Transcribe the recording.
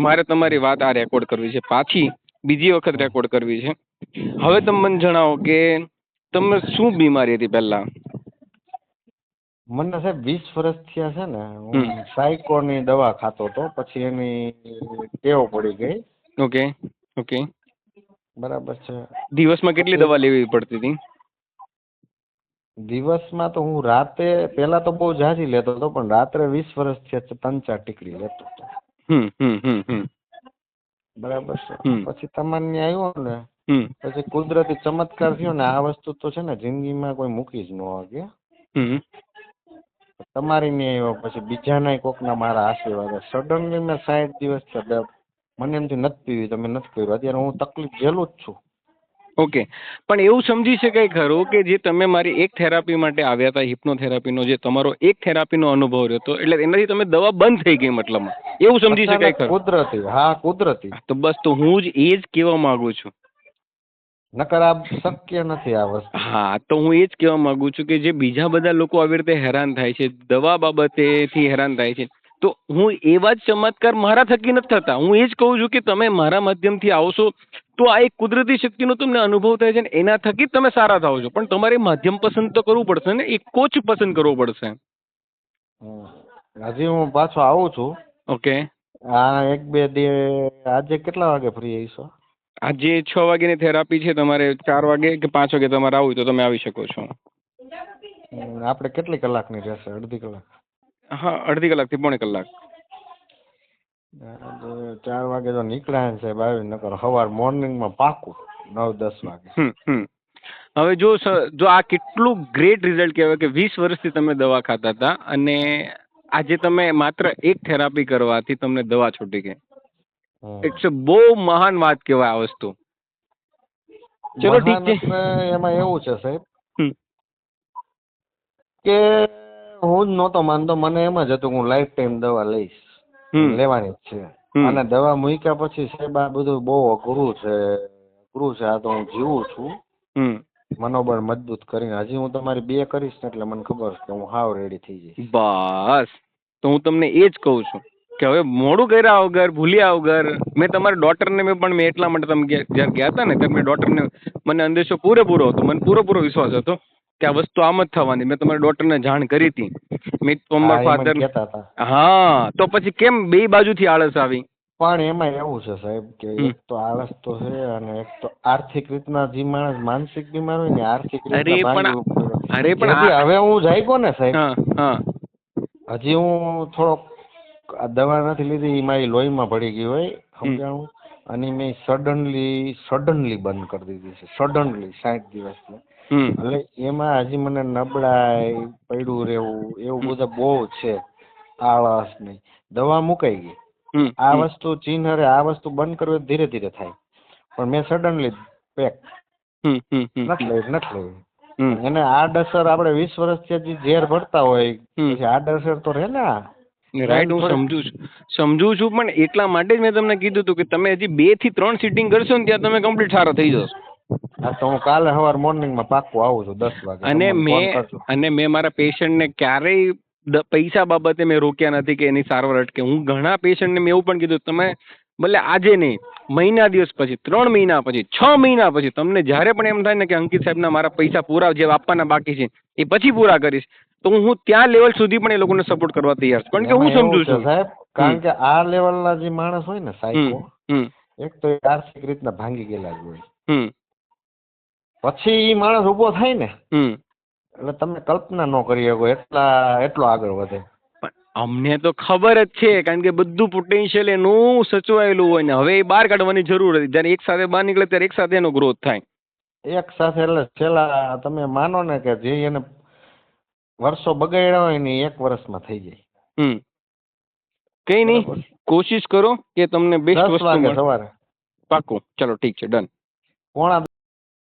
મારે તમારી વાત આ રેકોર્ડ કરવી છે, પાછી બીજી વખત રેકોર્ડ કરવી છે. હવે તમે મને જણાવો કે તમને શું બીમારી હતી પહેલા? મને સાહેબ 20 વર્ષ થયા છે ને, હમ. હું સાયકોની દવા ખાતો હતો, પછી એની ટેવ પડી ગઈ. Okay okay. બરાબર છે. દિવસમાં કેટલી પછી દવા લેવી પડતી હતી? દિવસમાં તો હું રાતે પેલા તો બહુ ઝાઝી લેતો હતો, પણ રાત્રે 20 વર્ષ થયા 3-4 ટીકડી લેતો હતો. હમ હમ હમ હમ બરાબર છે. હમ પછી તમારે આવ્યો ને, હમ પછી કુદરતી ચમત્કાર થયો ને. આ વસ્તુ તો છે ને જિંદગીમાં કોઈ મૂકી જ ન શકે. હમ તમારી ને આવ્યો, પછી બીજાના કોકના મારા આશીર્વાદ. સડનલી મેં 60 દિવસ થયા મને એમથી નથી પીવી, તમે નથી કર્યું. અત્યારે હું તકલીફ ઝેલું જ છું. ઓકે, પણ એવું સમજી શકાય ખરું કે જે તમે મારી એક થેરાપી માટે આવ્યા હતા, હિપ્નોથેરાપીનો જે તમારો એક થેરાપીનો અનુભવ રહ્યો હતો, એટલે એનાથી તમે દવા બંધ થઈ ગઈ મતલબમાં, એવું સમજી શકાય અચાનક ખરું? કુદરતી. હા, કુદરતી. તો બસ, તો હું જ એ જ કહેવા માંગુ છું. નકર આ શક્ય નથી આ વસ્તુ. હા, તો હું એ જ કહેવા માંગુ છું કે જે બીજા બધા લોકો આવી રીતે હેરાન થાય છે, દવા બાબતેથી હેરાન થાય છે, તો હું એવા જ ચમત્કાર મારા થકી નથી થતા. હું એ જ કહું છું કે તમે મારા માધ્યમથી આવશો તો આ એક કુદરતી શક્તિનો તમને અનુભવ થાય છે, ને એના થકી જ તમે સારા થાવ છો. પણ તમારે માધ્યમ પસંદ તો કરવું પડશે ને, એક કોચ પસંદ કરવો પડશે. હજી હું પાછો આવું છું. ઓકે. હા, 1-2 આજે કેટલા વાગે ફ્રી હશો? આજે 6 વાગ્યાની થેરાપી છે. તમારે 4 વાગે કે 5 વાગે તમારે આવવું તો તમે આવી શકો છો. આપણે કેટલી કલાકની રહેશે? અડધી કલાક? હા, અડધી કલાકથી પોણી કલાક. 4 વાગે તો નીકળ્યા છે સાહેબ, આવી નકર સવાર મોર્નિંગમાં પાકું 9-10 વાગે. હવે જો આ કેટલું ગ્રેટ રિઝલ્ટ કહેવાય કે 20 વર્ષથી તમે દવા ખાતા હતા અને આજે તમે માત્ર એક થેરાપી કરવાથી તમને દવા છૂટી ગઈ. ઇટ્સ અ બહુ મહાન વાત કહેવાય આ વસ્તુ. ચલો ઠીક મહાન છે. એટલે એમાં એવું છે સાહેબ કે હું જ નહોતો માનતો. મને એમ જ હતું કે હું લાઈફ ટાઈમ દવા લઈશ, લેવાની જ છે. અને દવા મૂક્યા પછી સાહેબ આ બધું બહુ અઘરું છે. આ તો હું જીવું છું મનોબળ મજબૂત કરીને. હજી હું તમારી 2 કરીશ ને એટલે મને ખબર છે કે હું હાવ રેડી થઈ જઈશ. બસ, તો હું તમને એ જ કહું છું કે હવે મોડું કર્યા વગર, ભૂલ્યા વગર. મેં તમારા ડોટરને પણ એટલા માટે તમે જ્યારે ગયા હતા ને ત્યારે મેં ડોટરને, મને અંદેશો પૂરેપૂરો હતો, મને પૂરેપૂરો વિશ્વાસ હતો કે આ વસ્તુ આમ જ થવાની. મેં તમારા ડોટરને જાણ કરી હતી. મેં હા, તમારા એ મને ફાધર. કહેતા હતા. હા, તો પછી કેમ બે બાજુથી આળસ આવી? પણ એમાં એવું છે સાહેબ કે એક તો આળસ તો છે, અને એક તો આર્થિક રીતના જે માણસ માનસિક બીમાર હોય ને આર્થિક રીતના ભાંગી પડે. અરે પણ જેથી હવે હું જાગ્યો ને સાહેબ, હા હા હજી હું થોડોક આ દવા નથી લીધી, મારી લોહીમાં ભળી ગઈ હોય, સમજાણું. અને મેં સડનલી બંધ કરી દીધી છે. સડનલી 60 દિવસમાં. એટલે એમાં હજી મને નબળાઈ, પડ્યું રહેવું, એવું બધું બહુ છે. આળસ નહીં. દવા મુકાઈ ગઈ. આ વસ્તુ આ વસ્તુ બંધ કરવી ધીરે ધીરે થાય. પણ મેં સડનલી પેક નથી લેવી. એને આડઅસર આપણે 20 વર્ષથી હજી ઝેર ભરતા હોય પછી આડઅસર તો રહે ને. રાઈટ, હું સમજુ છું. પણ એટલા માટે જ મેં તમને કીધું હતું કે તમે હજી 2 થી 3 સીટિંગ કરશો ને ત્યાં તમે કમ્પ્લીટ સારા થઈ જશો. હા, તો હું કાલે સવાર મોર્નિંગમાં પાક્કું આવું છું 10 વાગે. તમે મને ફોન કરજો. અને મેં મારા પેશન્ટને ક્યારેય પૈસા બાબતે મેં રોક્યા નથી કે એની સારવાર અટકે. હું ઘણા પેશન્ટને મેં એવું પણ કીધું, તમે ભલે આજે નહીં, મહિના દિવસ પછી, 3 મહિના પછી, 6 મહિના પછી તમને જ્યારે પણ એમ થાય ને કે અંકિત સાહેબના મારા પૈસા પૂરા જે આપવાના બાકી છે એ પછી પૂરા કરીશ, તો હું ત્યાં લેવલ સુધી પણ એ લોકોને સપોર્ટ કરવા તૈયાર છું. કારણ કે હું સમજુ છું સાહેબ, કારણ કે આ લેવલના જે માણસ હોય ને સાયકો, એક તો આર્થિક રીતના ભાંગી ગયેલા જ હોય. પછી એ માણસ ઉભો થાય ને એટલે તમે કલ્પના ન કરી શકો એટલો આગળ વધે. અમને તો ખબર જ છે, કારણ કે બધું પોટેન્શિયલ એનું સચવાયેલું હોય ને હવે એ બહાર કાઢવાની જરૂર હતી. જ્યારે એક સાથે બહાર નીકળે ત્યારે એક સાથે એનો ગ્રોથ થાય. એક સાથે એટલે છેલ્લા તમે માનો ને કે જે એને વર્ષો બગાડ્યા હોય ને 1 વર્ષમાં થઈ જાય. કઈ નહીં, કોશિશ કરો કે તમને બેસ્ટ વસ્તુ મળે. સવારે પાક્કું. ચલો ઠીક છે, ડન. પોણા